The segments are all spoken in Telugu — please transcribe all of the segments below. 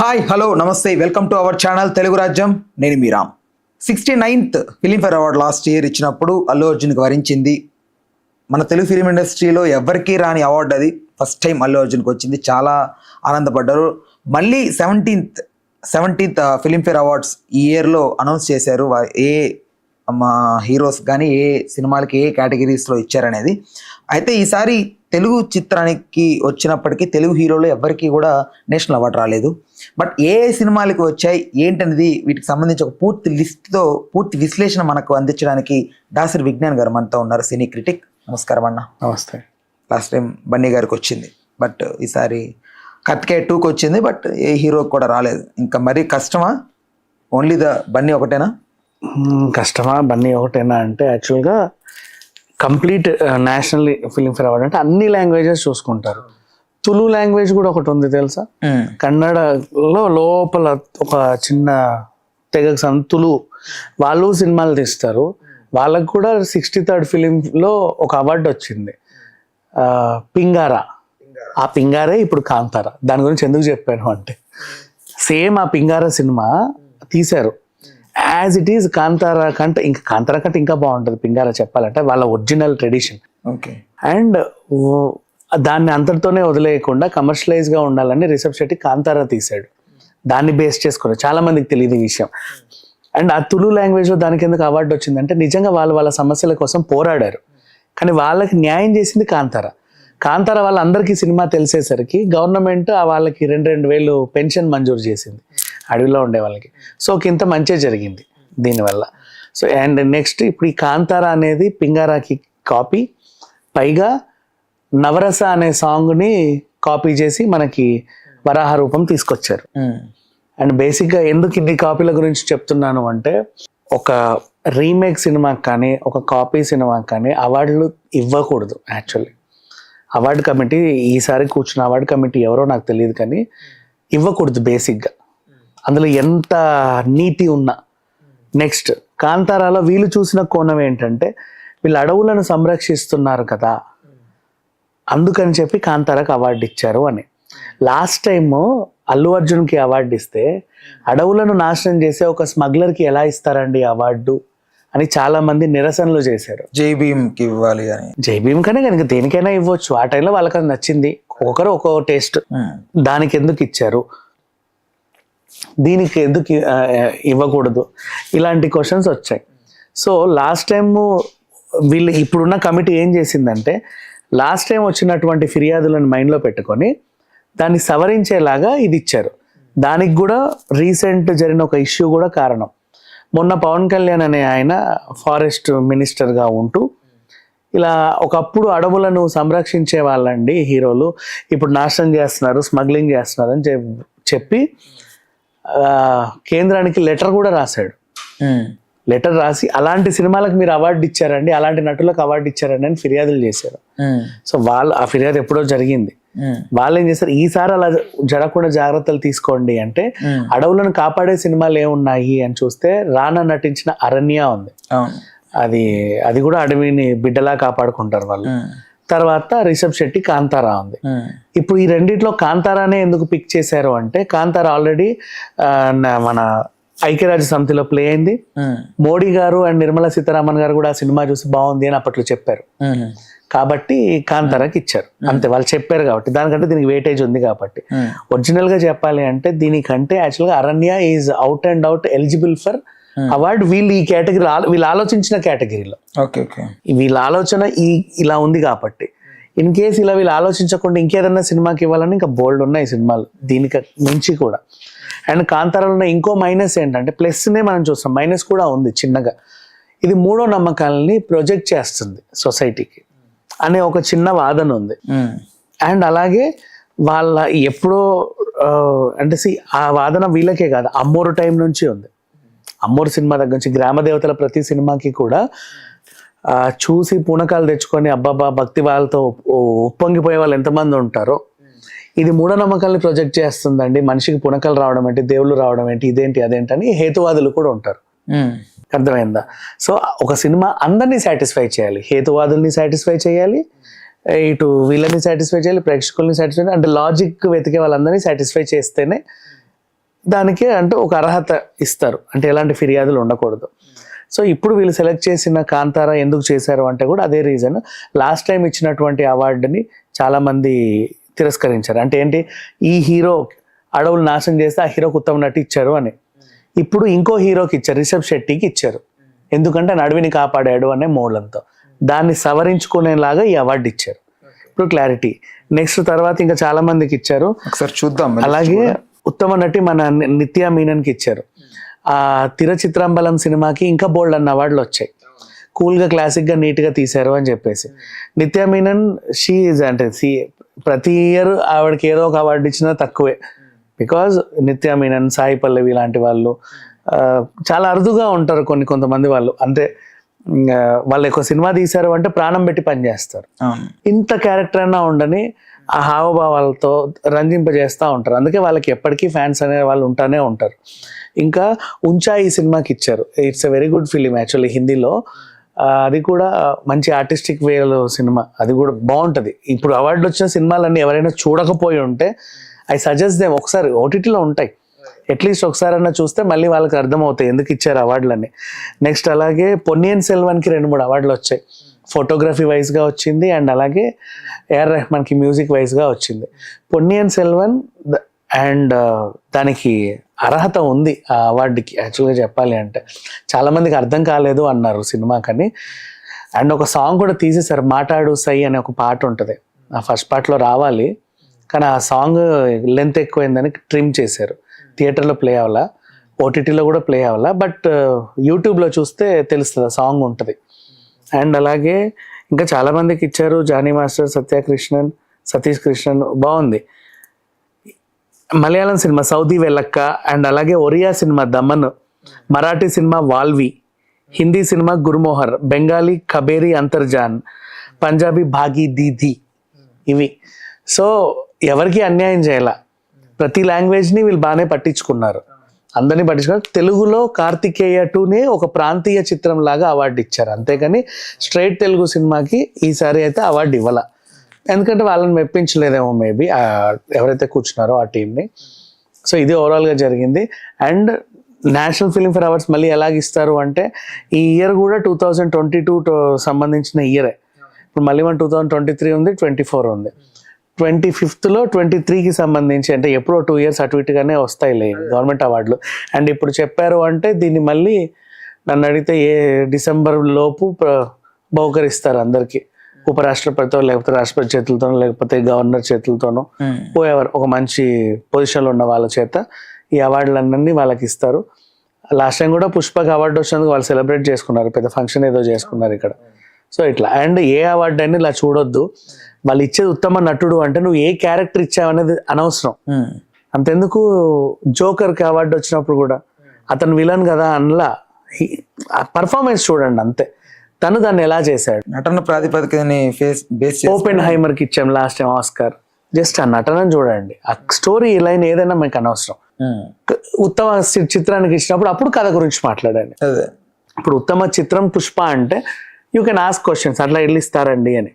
హాయ్ హలో నమస్తే welcome to our channel Telugu Rajyam. నేను మీ Ram. 69th Filmfare award last year ఇచ్చినప్పుడు అల్లు అర్జున్కి వరించింది. మన తెలుగు ఫిలిం ఇండస్ట్రీలో ఎవరికీ రాని అవార్డు అది. ఫస్ట్ టైం అల్లు అర్జున్కి వచ్చింది. చాలా ఆనందపడ్డారు. మళ్ళీ 17th ఫిలింఫేర్ అవార్డ్స్ ఈ ఇయర్లో అనౌన్స్ చేశారు. ఏ మా హీరోస్ కానీ ఏ సినిమాలకి ఏ కేటగిరీస్లో ఇచ్చారనేది. అయితే ఈసారి తెలుగు చిత్రానికి వచ్చినప్పటికీ తెలుగు హీరోలు ఎవరికి కూడా నేషనల్ అవార్డు రాలేదు. బట్ ఏ సినిమాలకి వచ్చాయి ఏంటనేది వీటికి సంబంధించి ఒక పూర్తి లిస్ట్తో పూర్తి విశ్లేషణ మనకు అందించడానికి దాసరి విజ్ఞాన్ గారు మనతో ఉన్నారు, సినీ క్రిటిక్. నమస్కారం అన్న. నమస్తే. లాస్ట్ టైం బన్నీ గారికి వచ్చింది, బట్ ఈసారి కార్తికేయ 2కి వచ్చింది, బట్ ఏ హీరోకి కూడా రాలేదు. ఇంకా మరీ కష్టమా? ఓన్లీ బన్నీ ఒకటేనా? కష్టమా బన్నీ ఒకటేనా అంటే యాక్చువల్గా కంప్లీట్ నేషనల్ ఫిలింఫేర్ అవార్డ్ అంటే అన్ని లాంగ్వేజెస్ చూసుకుంటారు. తులు లాంగ్వేజ్ కూడా ఒకటి ఉంది తెలుసా? కన్నడలో లోపల ఒక చిన్న తెగకు తులు వాళ్ళు సినిమాలు తీస్తారు. వాళ్ళకు కూడా 63rd ఫిలింలో ఒక అవార్డు వచ్చింది, పింగారా. ఆ పింగారే ఇప్పుడు కాంతారా. దాని గురించి ఎందుకు చెప్పాను అంటే సేమ్ ఆ పింగారా సినిమా తీశారు యాజ్ ఇట్ ఈస్ కాంతారా కంటే ఇంకా బాగుంటుంది పింగారా చెప్పాలంటే, వాళ్ళ ఒరిజినల్ ట్రెడిషన్. ఓకే. అండ్ దాన్ని అంతటితోనే వదిలేయకుండా కమర్షియలైజ్గా ఉండాలని రిషబ్ శెట్టి కాంతారా తీశాడు. దాన్ని బేస్ చేసుకున్నారు. చాలా మందికి తెలియదు ఈ విషయం. అండ్ ఆ తులు లాంగ్వేజ్లో దానికి ఎందుకు అవార్డు వచ్చిందంటే నిజంగా వాళ్ళ సమస్యల కోసం పోరాడారు, కానీ వాళ్ళకి న్యాయం చేసింది కాంతారా. వాళ్ళందరికీ సినిమా తెలిసేసరికి గవర్నమెంట్ వాళ్ళకి 2,000 పెన్షన్ మంజూరు చేసింది అడవిలో ఉండే వాళ్ళకి. సో ఇంత మంచిగా జరిగింది దీనివల్ల. సో అండ్ నెక్స్ట్ ఇప్పుడు ఈ కాంతారా అనేది పింగారాకి కాపీ, పైగా నవరస అనే సాంగ్ని కాపీ చేసి మనకి వరాహ రూపం తీసుకొచ్చారు. అండ్ బేసిక్గా ఎందుకు ఇన్ని కాపీల గురించి చెప్తున్నాను అంటే, ఒక రీమేక్ సినిమాకి కానీ ఒక కాపీ సినిమాకి కానీ అవార్డులు ఇవ్వకూడదు. యాక్చువల్లీ అవార్డు కమిటీ ఈసారి కూర్చున్న అవార్డు కమిటీ ఎవరో నాకు తెలియదు, కానీ ఇవ్వకూడదు బేసిక్గా. అందులో ఎంత నీతి ఉన్నా. నెక్స్ట్ కాంతారాలో వీళ్ళు చూసిన కోణం ఏంటంటే, వీళ్ళు అడవులను సంరక్షిస్తున్నారు కదా, అందుకని చెప్పి కాంతారాకు అవార్డు ఇచ్చారు అని. లాస్ట్ టైము అల్లు అర్జున్కి అవార్డు ఇస్తే అడవులను నాశనం చేసే ఒక స్మగ్లర్కి ఎలా ఇస్తారండి అవార్డు అని చాలా మంది నిరసనలు చేశారు. జై భీమ్కి ఇవ్వాలి అని. జై భీమ్ కనే కనుక దేనికైనా ఇవ్వచ్చు. ఆ టైంలో వాళ్ళకి అది నచ్చింది. ఒక్కొక్కరు ఒక్కో టేస్ట్. దానికి ఎందుకు ఇచ్చారు, దీనికి ఎందుకు ఇవ్వకూడదు, ఇలాంటి క్వశ్చన్స్ వచ్చాయి. సో లాస్ట్ టైము వీళ్ళు ఇప్పుడున్న కమిటీ ఏం చేసిందంటే, లాస్ట్ టైం వచ్చినటువంటి ఫిర్యాదులను మైండ్లో పెట్టుకొని దాన్ని సవరించేలాగా ఇది ఇచ్చారు. దానికి కూడా రీసెంట్ జరిగిన ఒక ఇష్యూ కూడా కారణం. మొన్న పవన్ కళ్యాణ్ అనే ఆయన ఫారెస్ట్ మినిస్టర్గా ఉంటూ ఇలా ఒకప్పుడు అడవులను సంరక్షించే వాళ్ళండి హీరోలు, ఇప్పుడు నాశనం చేస్తున్నారు, స్మగ్లింగ్ చేస్తున్నారు అని చెప్పి కేంద్రానికి లెటర్ కూడా రాశాడు. లెటర్ రాసి అలాంటి సినిమాలకు మీరు అవార్డు ఇచ్చారండి, అలాంటి నటులకు అవార్డు ఇచ్చారండి అని ఫిర్యాదులు చేశారు. సో ఆ ఫిర్యాదు ఎప్పుడో జరిగింది. వాళ్ళు ఏం చేస్తారు, ఈసారి అలా జరగకుండా జాగ్రత్తలు తీసుకోండి అంటే అడవులను కాపాడే సినిమాలు ఏమున్నాయి అని చూస్తే రానా నటించిన అరణ్య ఉంది. అది కూడా అడవిని బిడ్డలా కాపాడుకుంటారు వాళ్ళు. తర్వాత రిషబ్ శెట్టి కాంతారా ఉంది. ఇప్పుడు ఈ రెండిట్లో కాంతారానే ఎందుకు పిక్ చేశారు అంటే, కాంతారా ఆల్రెడీ మన ఐక్యరాజ్య సమితిలో ప్లే అయింది. మోడీ గారు అండ్ నిర్మలా సీతారామన్ గారు కూడా ఆ సినిమా చూసి బాగుంది అని అప్పట్లో చెప్పారు. కాబట్టి కాంతారాకి ఇచ్చారు అంతే. వాళ్ళు చెప్పారు కాబట్టి, దానికంటే దీనికి వెయిటేజ్ ఉంది కాబట్టి. ఒరిజినల్ గా చెప్పాలి అంటే దీనికంటే యాక్చువల్గా అరణ్య is out and out eligible for award. వీళ్ళు ఈ కేటగిరీ వీళ్ళు ఆలోచించిన కేటగిరీలో వీళ్ళ ఆలోచన ఇలా ఉంది కాబట్టి, ఇన్ కేస్ ఇలా వీళ్ళు ఆలోచించకుండా ఇంకేదన్నా సినిమాకి ఇవ్వాలని ఇంకా బోల్డ్ ఉన్నాయి సినిమాలు దీనికి మించి కూడా. అండ్ కాంతారాలో ఉన్న ఇంకో మైనస్ ఏంటంటే, ప్లస్నే మనం చూస్తాం, మైనస్ కూడా ఉంది చిన్నగా. ఇది మూఢో నమ్మకాలని ప్రొజెక్ట్ చేస్తుంది సొసైటీకి అనే ఒక చిన్న వాదన ఉంది. అండ్ అలాగే వాళ్ళ ఎప్పుడో అంటే ఆ వాదన వీళ్ళకే కాదు, అమ్మోరు టైం నుంచి ఉంది. అమ్మోరు సినిమా దగ్గర నుంచి గ్రామ దేవతల ప్రతి సినిమాకి కూడా చూసి పూనకాలు తెచ్చుకొని అబ్బాబా భక్తి వాళ్ళతో ఉప్పొంగిపోయే వాళ్ళు ఎంతమంది ఉంటారో, ఇది మూఢనమ్మకాలని ప్రొజెక్ట్ చేస్తుందండి. మనిషికి పునకలు రావడం ఏంటి, దేవుళ్ళు రావడం ఏంటి, ఇదేంటి అదేంటని హేతువాదులు కూడా ఉంటారు. అర్థమైందా? సో ఒక సినిమా అందరినీ సాటిస్ఫై చేయాలి, హేతువాదుల్ని సాటిస్ఫై చేయాలి, ఇటు వీళ్ళని సాటిస్ఫై చేయాలి, ప్రేక్షకుల్ని సాటిస్ఫై చేయాలి, అంటే లాజిక్ వెతికే వాళ్ళందరినీ సాటిస్ఫై చేస్తేనే దానికి అంటే ఒక అర్హత ఇస్తారు, అంటే ఎలాంటి ఫిర్యాదులు ఉండకూడదు. సో ఇప్పుడు వీళ్ళు సెలెక్ట్ చేసిన కాంతారా ఎందుకు చేశారు అంటే కూడా అదే రీజన్. లాస్ట్ టైం ఇచ్చినటువంటి అవార్డుని చాలా మంది తిరస్కరించారు. అంటే ఏంటి, ఈ హీరో అడవులు నాశనం చేస్తే ఆ హీరోకి ఉత్తమ నటి ఇచ్చారు అని. ఇప్పుడు ఇంకో హీరోకి ఇచ్చారు, రిషబ్ శెట్టికి ఇచ్చారు. ఎందుకంటే అడవిని కాపాడాడు అనే మూలంతో దాన్ని సవరించుకునేలాగా ఈ అవార్డు ఇచ్చారు. ఇప్పుడు క్లారిటీ. నెక్స్ట్ తర్వాత ఇంకా చాలా మందికి ఇచ్చారు, ఒకసారి చూద్దాం. అలాగే ఉత్తమ నటి మన నిత్యా మీనన్కి ఇచ్చారు. ఆ తిరచిత్రంబలం సినిమాకి ఇంకా బోల్డ్ అన్న అవార్డులు వచ్చాయి. కూల్గా క్లాసిక్గా నీట్గా తీశారు అని చెప్పేసి. నిత్యా మీనన్ అంటే ప్రతి ఇయర్ ఆవిడకి ఏదో ఒక అవార్డు ఇచ్చినా తక్కువే. బికాజ్ నిత్యా మీనన్, సాయి పల్లవి లాంటి వాళ్ళు చాలా అరుదుగా ఉంటారు. కొంతమంది వాళ్ళు అంటే వాళ్ళు ఎక్కువ సినిమా తీశారు అంటే ప్రాణం పెట్టి పనిచేస్తారు. ఇంత క్యారెక్టర్ అయినా ఉండని ఆ హావభావాలతో రంజింపజేస్తూ ఉంటారు. అందుకే వాళ్ళకి ఎప్పటికీ ఫ్యాన్స్ అనే వాళ్ళు ఉంటానే ఉంటారు. ఇంకా ఉంచా ఈ సినిమాకి ఇచ్చారు. It's a very good film actually హిందీలో. అది కూడా మంచి ఆర్టిస్టిక్ వేలో సినిమా, అది కూడా బాగుంటుంది. ఇప్పుడు అవార్డు వచ్చిన సినిమాలన్నీ ఎవరైనా చూడకపోయి ఉంటే ఐ సజెస్ట్ దేమ్, ఒకసారి ఓటీటీలో ఉంటాయి, అట్లీస్ట్ ఒకసారైనా చూస్తే మళ్ళీ వాళ్ళకి అర్థమవుతాయి ఎందుకు ఇచ్చారు అవార్డులన్నీ. నెక్స్ట్ అలాగే పొన్నియిన్ సెల్వన్కి 2-3 అవార్డులు వచ్చాయి. ఫోటోగ్రఫీ వైజ్గా వచ్చింది అండ్ అలాగే ఏఆర్ రెహమాన్కి మ్యూజిక్ వైజ్గా వచ్చింది. పొన్నియిన్ సెల్వన్ అండ్ దానికి అర్హత ఉంది ఆ అవార్డుకి యాక్చువల్గా చెప్పాలి అంటే. చాలామందికి అర్థం కాలేదు అన్నారు సినిమా కానీ. అండ్ ఒక సాంగ్ కూడా తీసేశారు, మాట్లాడు సై అనే ఒక పాట ఉంటుంది. ఆ ఫస్ట్ పార్ట్లో రావాలి కానీ ఆ సాంగ్ లెంత్ ఎక్కువైందని ట్రిమ్ చేశారు. థియేటర్లో ప్లే అవ్వాలా, ఓటీటీలో కూడా ప్లే అవ్వాలా, బట్ యూట్యూబ్లో చూస్తే తెలుస్తుంది, ఆ సాంగ్ ఉంటుంది. అండ్ అలాగే ఇంకా చాలామందికి ఇచ్చారు. జానీ మాస్టర్, సత్యకృష్ణన్, సతీష్ కృష్ణన్, బాగుంది. Malayalam cinema Saudi Vellakka, and అలాగే Odia cinema Daman, Marathi cinema Vaalvi, Hindi cinema Gulmohar, Bengali Kaberi Antardhan, Punjabi Bhagi Didi. ఇవి సో ఎవరికి అన్యాయం చేయాల, ప్రతి లాంగ్వేజ్ని వీళ్ళు బాగానే పట్టించుకున్నారు, అందరినీ పట్టించుకున్నారు. తెలుగులో కార్తికేయ 2నే ఒక ప్రాంతీయ చిత్రం లాగా అవార్డు ఇచ్చారు, అంతేకాని స్ట్రైట్ తెలుగు సినిమాకి ఈసారి అయితే అవార్డు ఇవ్వాల. ఎందుకంటే వాళ్ళని మెప్పించలేదేమో మేబీ ఎవరైతే కూర్చున్నారో ఆ టీంని. సో ఇది ఓవరాల్గా జరిగింది. అండ్ నేషనల్ ఫిల్మ్ఫేర్ అవార్డ్స్ మళ్ళీ ఎలాగిస్తారు అంటే ఈ ఇయర్ కూడా 2022 సంబంధించిన ఇయరే. ఇప్పుడు మళ్ళీ 2023 ఉంది, 24 ఉంది. 25th 23కి సంబంధించి అంటే ఎప్పుడో 2 years అటు ఇటుగానే వస్తాయిలే గవర్నమెంట్ అవార్డులు. అండ్ ఇప్పుడు చెప్పారు అంటే దీన్ని మళ్ళీ నన్ను అడిగితే డిసెంబర్ లోపు బహుకరిస్తారు అందరికీ, ఉపరాష్ట్రపతితో లేకపోతే రాష్ట్రపతి చేతులతోనో లేకపోతే గవర్నర్ చేతులతోనో పోయేవారు ఒక మంచి పొజిషన్లో ఉన్న వాళ్ళ చేత ఈ అవార్డులన్నీ వాళ్ళకి ఇస్తారు. లాస్ట్ టైం కూడా పుష్పకి అవార్డు వచ్చినందుకు వాళ్ళు సెలబ్రేట్ చేసుకున్నారు, పెద్ద ఫంక్షన్ ఏదో చేసుకున్నారు ఇక్కడ. సో ఇట్లా. అండ్ ఏ అవార్డు అని ఇలా చూడొద్దు, వాళ్ళు ఇచ్చేది ఉత్తమ నటుడు అంటే నువ్వు ఏ క్యారెక్టర్ ఇచ్చావనేది అనవసరం. అంతెందుకు జోకర్కి అవార్డు వచ్చినప్పుడు కూడా అతను విలన్ కదా అనలా, పర్ఫార్మెన్స్ చూడండి అంతే, తను దాన్ని ఎలా చేశాడు. నటన ప్రాతిపదికని ఓపెన్ హైమర్కి ఇచ్చాం లాస్ట్ టైం ఆస్కార్, జస్ట్ ఆ నటనను చూడండి, ఆ స్టోరీ లైన్ ఏదైనా మీకు అనవసరం. ఉత్తమ చిత్రానికి ఇచ్చినప్పుడు అప్పుడు కథ గురించి మాట్లాడండి. ఇప్పుడు ఉత్తమ చిత్రం పుష్ప అంటే యూ కెన్ ఆస్క్ క్వశ్చన్స్, అట్లా ఎట్లా ఇస్తారండి అని.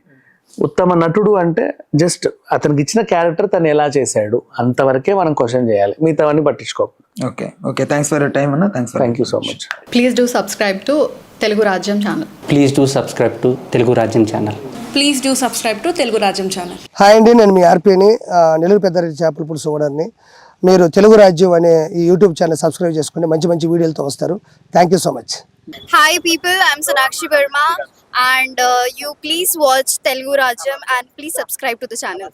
ఉత్తమ నటుడు అంటే జస్ట్ అతనికి ఇచ్చిన క్యారెక్టర్ తను ఎలా చేశాడు అంతవరకే మనం క్వశ్చన్ చేయాలి, మిగతావన్నీ పట్టించుకోకూడదు. Okay thanks for your time అన్న. Thank you so much. Please do subscribe to Telugu Rajyam channel. Please do subscribe to Telugu Rajyam channel. Please do subscribe to Telugu Rajyam channel. Hi అండి, నేను మీ ఆర్పీని, నెల్లూరు పెద్దారెడ్డి చేపల పులుసు ఓనర్ని. మీరు తెలుగు రాజ్యం అనే ఈ యూట్యూబ్ ఛానల్ సబ్స్క్రైబ్ చేసుకుని మంచి మంచి వీడియోలతో వస్తారు. Thank you so much. Hi people, I'm Sonakshi Verma and you please watch Telugu Rajyam and please subscribe to the channel.